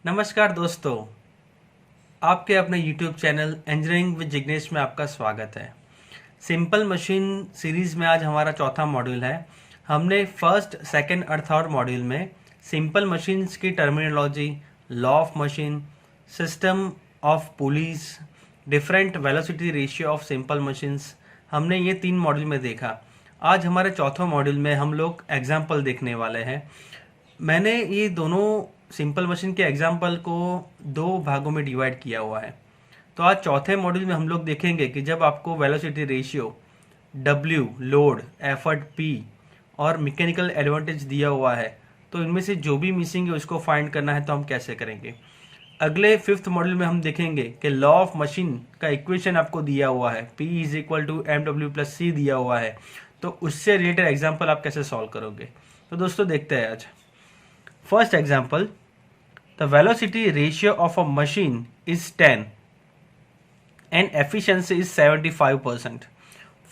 नमस्कार दोस्तों, आपके अपने YouTube channel engineering with Jignesh में आपका स्वागत है। सिंपल मशीन सीरीज़ में आज हमारा चौथा मॉड्यूल है। हमने फर्स्ट, सेकंड और थर्ड मॉड्यूल में सिंपल मशीन्स की terminology, law of machine, system of pulleys, different velocity ratio of simple machines, हमने ये 3 मॉड्यूल में देखा। आज हमारे चौथे मॉड्यूल में हम लोग एग्जाम्पल देखने वाले हैं। मैंने ये दोनों सिंपल मशीन के एग्जाम्पल को 2 भागों में डिवाइड किया हुआ है। तो आज चौथे मॉड्यूल में हम लोग देखेंगे कि जब आपको velocity ratio, W load, effort P और मैकेनिकल एडवांटेज दिया हुआ है, तो इनमें से जो भी मिसिंग है उसको फाइंड करना है तो हम कैसे करेंगे। अगले 5th मॉड्यूल में हम देखेंगे कि लॉ ऑफ मशीन का इक्वेशन आपको दिया हुआ है, P is equal to mw+c दिया हुआ है, तो उससे रिलेटेड एग्जाम्पल आप कैसे सॉल्व करोगे। तो दोस्तों देखते हैं आज। First example, the velocity ratio of a machine is 10 and efficiency is 75%.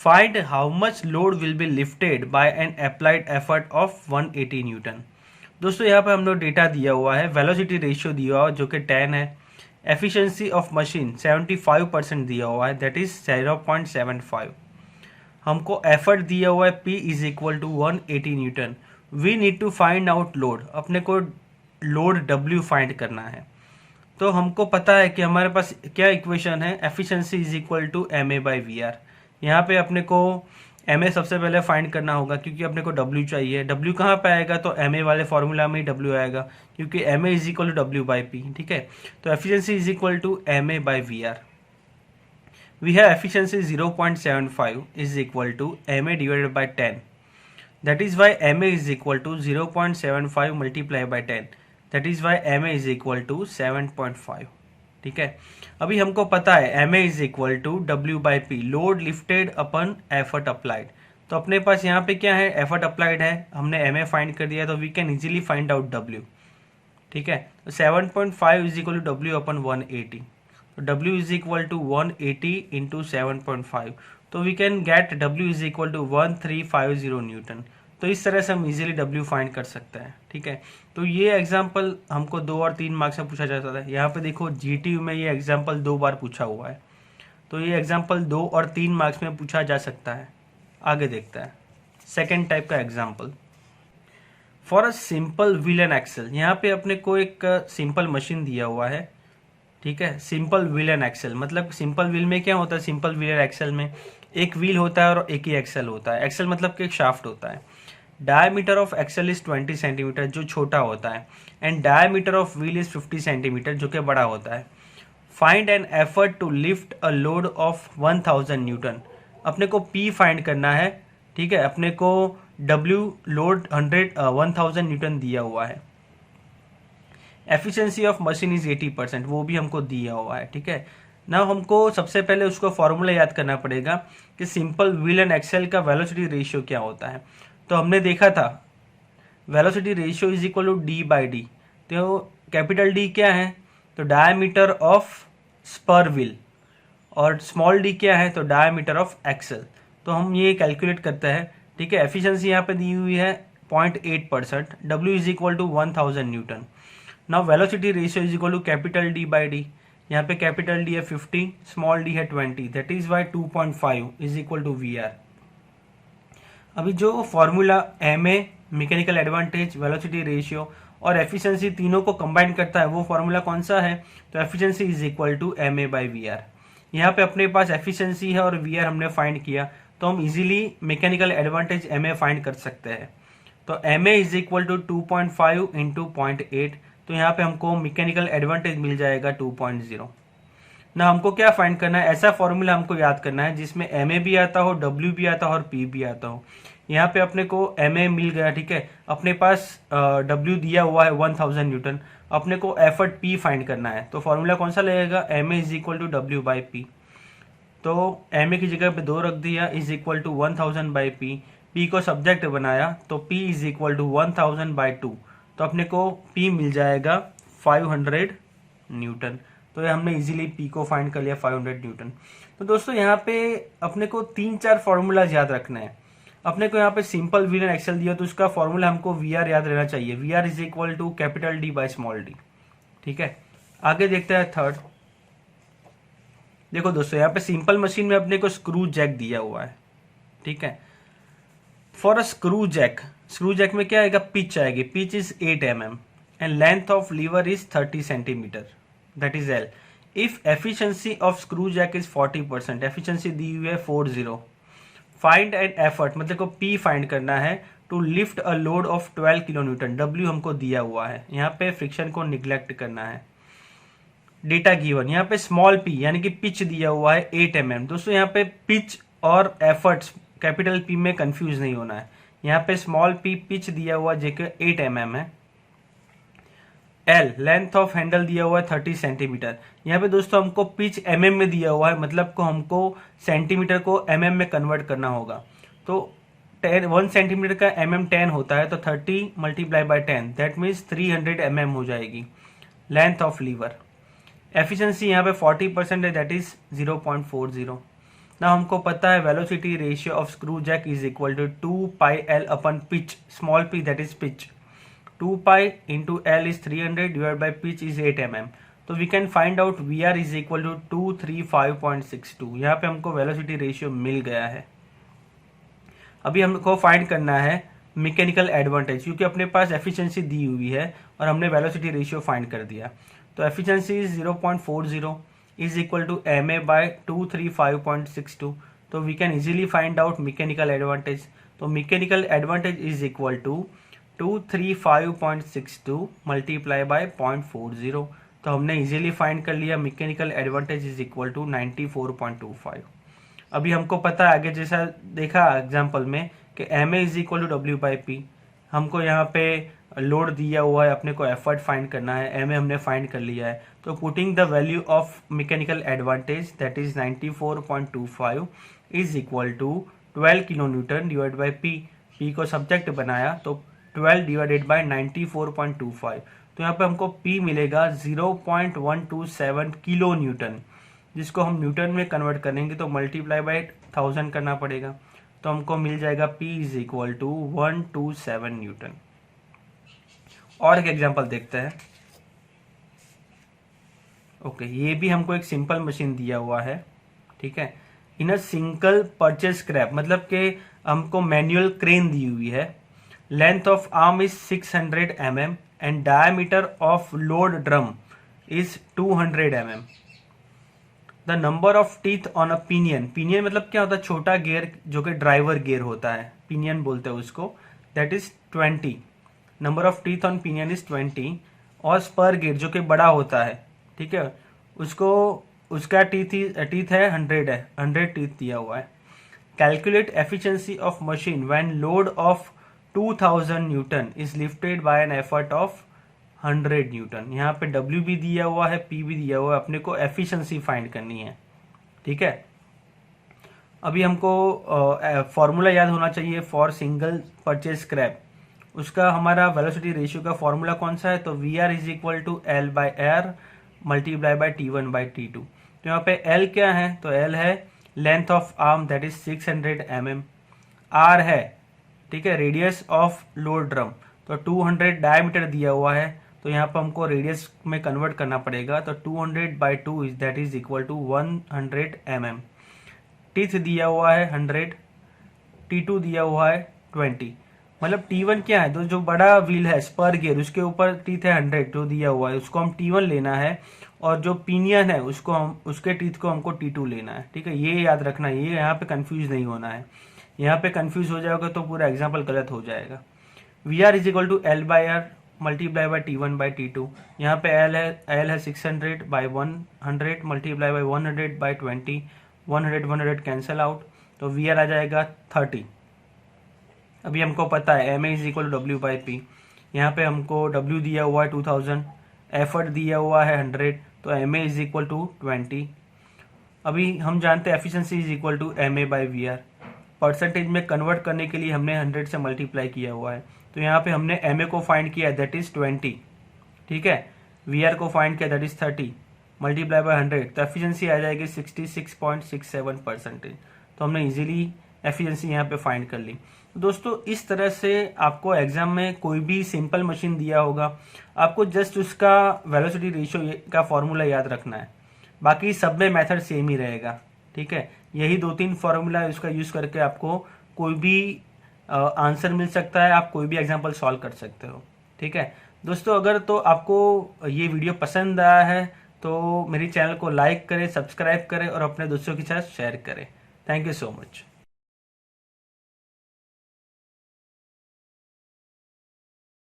Find how much load will be lifted by an applied effort of 180 Newton. दोस्तों यहाँ पे हम लोग डेटा दिया हुआ है, वेलोसिटी रेशियो दिया हुआ जो कि 10 है, एफिशिएंसी ऑफ मशीन 75% दिया हुआ है, दैट इज 0.75। हमको एफर्ट दिया हुआ है P is equal to 180 newton. We need to find out load, अपने को लोड W फाइंड करना है। तो हमको पता है कि हमारे पास क्या इक्वेशन है, efficiency is equal to MA/VR। यहाँ पे अपने को MA सबसे पहले फाइंड करना होगा क्योंकि अपने को W चाहिए। W कहाँ पे आएगा, तो MA वाले फॉर्मूला में ही W आएगा क्योंकि MA is equal to W/P। ठीक है, तो efficiency is equal to MA/VR। We have efficiency 0.75 is equal to MA divided by 10। That is why MA is equal to 0.75 multiplied by 10. That is why MA is equal to 7.5. ठीक है, अभी हमको पता है MA is equal to W/P, load lifted upon effort applied. तो अपने पास यहाँ पे क्या है, एफर्ट अप्लाइड है, हमने MA फाइंड कर दिया, तो we can easily find out W। ठीक है, तो 7.5 is equal to W upon 180। तो W is equal to 180 into 7.5, तो we can get W is equal to 1350 newton. तो इस तरह से हम इजीली W फाइंड कर सकते हैं। ठीक है, तो ये एग्जांपल हमको 2 और 3 मार्क्स में पूछा जाता है। यहाँ पे देखो GTU में ये एग्जांपल 2 बार पूछा हुआ है, तो ये एग्जांपल 2 और 3 मार्क्स में पूछा जा सकता है। आगे देखते हैं सेकेंड टाइप का example. For a simple wheel and axle, यहाँ पे अपने को एक सिंपल मशीन दिया हुआ है। ठीक है, सिंपल व्हील एंड एक्सल मतलब सिंपल व्हील में क्या होता है, सिंपल व्हील एंड एक्सल में एक व्हील होता है और एक ही एक्सल होता है। एक्सल मतलब कि एक शाफ्ट होता है। Diameter of axle is 20 centimetre जो छोटा होता है, and diameter of wheel is 50 centimetre जो कि बड़ा होता है। Find an effort to lift a load of 1000 newton. अपने को P फाइंड करना है। ठीक है, अपने को W लोड 1000 न्यूटन दिया हुआ है। एफिशिएंसी ऑफ मशीन इज 80%, वो भी हमको दिया हुआ है। ठीक है, ना हमको सबसे पहले उसको फॉर्मूला याद करना पड़ेगा कि सिंपल व्हील एंड एक्सल का वेलोसिटी रेशियो क्या होता है। तो हमने देखा था velocity ratio is equal to D/D। तो कैपिटल D क्या है, तो डायमीटर ऑफ स्पर व्हील, और स्मॉल d क्या है, तो डायमीटर ऑफ एक्सल। तो हम ये कैलकुलेट करते हैं। ठीक है, एफिशिएंसी यहाँ पे दी हुई है 0.8%, W is equal to 1000 newton. Now velocity ratio is equal to capital D/D। यहाँ पे कैपिटल D है 50, स्मॉल d है 20, that is why 2.5 is equal to VR। अभी जो formula MA, mechanical advantage, velocity ratio और एफिशिएंसी तीनों को combine करता है, वो फॉर्मूला कौन सा है, तो efficiency is equal to MA/VR। यहाँ पे अपने पास एफिशिएंसी है और VR हमने फाइंड किया, तो हम easily mechanical advantage MA find कर सकते हैं। तो MA is equal to 2.5 into 0.8, तो यहाँ पे हमको मैकेनिकल एडवांटेज मिल जाएगा 2.0। ना हमको क्या फाइंड करना है, ऐसा फॉर्मूला हमको याद करना है जिसमें MA भी आता हो, W भी आता हो और P भी आता हो। यहाँ पे अपने को MA मिल गया। ठीक है, अपने पास W दिया हुआ है 1000 न्यूटन, अपने को एफर्ट P फाइंड करना है, तो फॉर्मूला कौन सा लगेगा, MA is equal to W/P। तो MA की जगह पे 2 रख दिया, is equal to 1000/P। P को सब्जेक्ट बनाया, तो P इज इक्वल टू 1000/2, तो अपने को P मिल जाएगा 500 न्यूटन। तो ये हमने इजीली P को फाइंड कर लिया 500 न्यूटन। तो दोस्तों यहाँ पे अपने को 3-4 फॉर्मूलाज याद रखने हैं। अपने को यहाँ पे सिंपल व्हील एंड एक्सल दिया, तो उसका फॉर्मूला हमको VR याद रहना चाहिए। VR is equal to capital D small d। ठीक है, आगे देखते हैं थर्ड। देखो दोस्तों, यहाँ पे सिंपल मशीन में अपने को स्क्रू जैक दिया हुआ है, ठीक है। फॉर अ स्क्रू जैक में क्या आएगा, पिच आएगी, pitch is 8 mm and length of lever is 30 centimetre, that is L. If efficiency of screw jack is 40%, efficiency दी हुई है 40। फाइंड एंड एफर्ट, मतलब को पी फाइंड करना है, to lift a load of 12 kilo newton, W हमको दिया हुआ है, यहाँ पे फ्रिक्शन को निग्लेक्ट करना है। डेटा गिवन, यहाँ पे स्मॉल पी यानी कि पिच दिया हुआ है 8 mm। दोस्तों यहाँ पे पिच और एफर्ट्स कैपिटल पी में कंफ्यूज नहीं होना है, यहाँ पे स्मॉल पी पिच दिया हुआ जेके 8 mm है। एल लेंथ ऑफ हैंडल दिया हुआ है 30 सेंटीमीटर, यहाँ पे दोस्तों हमको पिच mm में दिया हुआ है, मतलब को हमको सेंटीमीटर को mm में कन्वर्ट करना होगा। तो 1 सेंटीमीटर का mm 10 होता है, तो 30 multiply by 10 that means 300 mm हो जाएगी। लेंथ ऑफ लीवर, एफिशिएंसी यहाँ पे 40% है, दैट इज 0.40। ना हमको पता है velocity ratio of screw jack is equal to 2 pi L upon pitch, small P that is pitch, 2 pi into L is 300 divide by pitch is 8 mm। तो we can find out V R is equal to 235.62। यहाँ पे हमको velocity ratio मिल गया है। अभी हमको find करना है मैकेनिकल एडवांटेज, क्योंकि अपने पास एफिशिएंसी दी हुई है और हमने वेलोसिटी रेशियो फाइंड कर दिया। तो efficiency is 0.40 is equal to M A by 235.62। तो we can easily find out mechanical advantage. तो mechanical advantage is equal to 235.62 multiply by 0.40। तो हमने इजीली फाइंड कर लिया mechanical advantage is equal to 94.25। अभी हमको पता है आगे जैसा देखा एग्जाम्पल में कि M A is equal to W by P, हमको यहाँ पे लोड दिया हुआ है, अपने को एफर्ट फाइंड करना है, एम ए हमने फाइंड कर लिया है। तो putting the value of mechanical advantage that is 94.25 is equal to 12 kilo newton divide by P, P को सब्जेक्ट बनाया तो 12 डिवाइडेड बाई 94.25। तो यहाँ पे हमको पी मिलेगा 0.127 किलो न्यूटन, जिसको हम न्यूटन में कन्वर्ट करेंगे तो मल्टीप्लाई बाई 1000 करना पड़ेगा। तो हमको मिल जाएगा P is equal to 127 newton. और एक एग्जांपल देखते हैं। ओके, ये भी हमको एक सिंपल मशीन दिया हुआ है, ठीक है। इन अ सिंगल परचेज स्क्रैप, मतलब कि हमको मैनुअल क्रेन दी हुई है। Length of arm is 600 mm and diameter of load drum is 200 mm। The number of teeth on a pinion, pinion मतलब क्या होता है, छोटा गियर जो कि ड्राइवर गियर होता है, पिनियन बोलते हैं उसको, that is 20। Number of teeth on pinion is 20। और स्पर गियर जो कि बड़ा होता है, ठीक है, उसको उसका टीथ है 100 टीथ दिया हुआ है। Calculate efficiency of machine when load of 2000 Newton is lifted bye an effort of 100 Newton. यहाँ पे W भी दिया हुआ है, P भी दिया हुआ है, अपने को एफिशिएंसी फाइंड करनी है, ठीक है। अभी हमको फॉर्मूला याद होना चाहिए फॉर सिंगल परचेज स्क्रैप। उसका हमारा वेलोसिटी रेशियो का फॉर्मूला कौन सा है, तो V R is equal to L by R multiply by T1 by T2। तो यहाँ पे L क्या है, तो L है length of arm that is 600 mm। R है, ठीक है, रेडियस ऑफ लोड ड्रम, तो 200 डायमीटर दिया हुआ है, तो यहाँ पर हमको रेडियस में कन्वर्ट करना पड़ेगा। तो 200 by 2 is that is equal to 100 mm। Teeth दिया हुआ है 100, T2 दिया हुआ है 20। मतलब T1 क्या है, तो जो बड़ा व्हील है स्पर गियर उसके ऊपर टीथ है 100 जो दिया हुआ है, उसको हम T1 लेना है, और जो पिनियन है उसको हम उसके टीथ को हमको T2 लेना है, ठीक है। ये याद रखना है, ये यहाँ पे कंफ्यूज नहीं होना है। यहाँ पे कंफ्यूज हो जाएगा तो पूरा एग्जाम्पल गलत हो जाएगा। V R is equal to L by R multiply by T1 by T2। यहाँ पे एल है 600 by 100 multiply by 100 by 20, 100 cancel out, तो वी आर आ जाएगा 30। अभी हमको पता है M A is equal to W by P. यहाँ पे हमको W दिया हुआ है 2000, एफर्ट दिया हुआ है 100, तो M A is equal to 20। अभी हम जानते हैं efficiency is equal to M A by V R. Percentage में कन्वर्ट करने के लिए हमने 100 से मल्टीप्लाई किया हुआ है, तो यहाँ पे हमने एम ए को फाइंड किया दैट इज 20, ठीक है। वी आर को फाइंड किया दैट इज 30 मल्टीप्लाई बाय 100, तो एफिशिएंसी आ जाएगी 66.67%। तो हमने इजीली एफिशिएंसी यहाँ पे फाइंड कर ली। दोस्तों इस तरह से आपको एग्जाम में कोई भी सिंपल मशीन दिया होगा, आपको जस्ट उसका वेलोसिटी रेशियो का फॉर्मूला याद रखना है, बाकी सब में मेथड सेम ही रहेगा। ठीक है, यही 2-3 फॉर्मूला उसका यूज करके आपको कोई भी आंसर मिल सकता है, आप कोई भी एग्जाम्पल सॉल्व कर सकते हो। ठीक है दोस्तों, अगर तो आपको ये वीडियो पसंद आया है तो मेरी चैनल को लाइक करें, सब्सक्राइब करें और अपने दोस्तों के साथ शेयर करें। Thank you so much.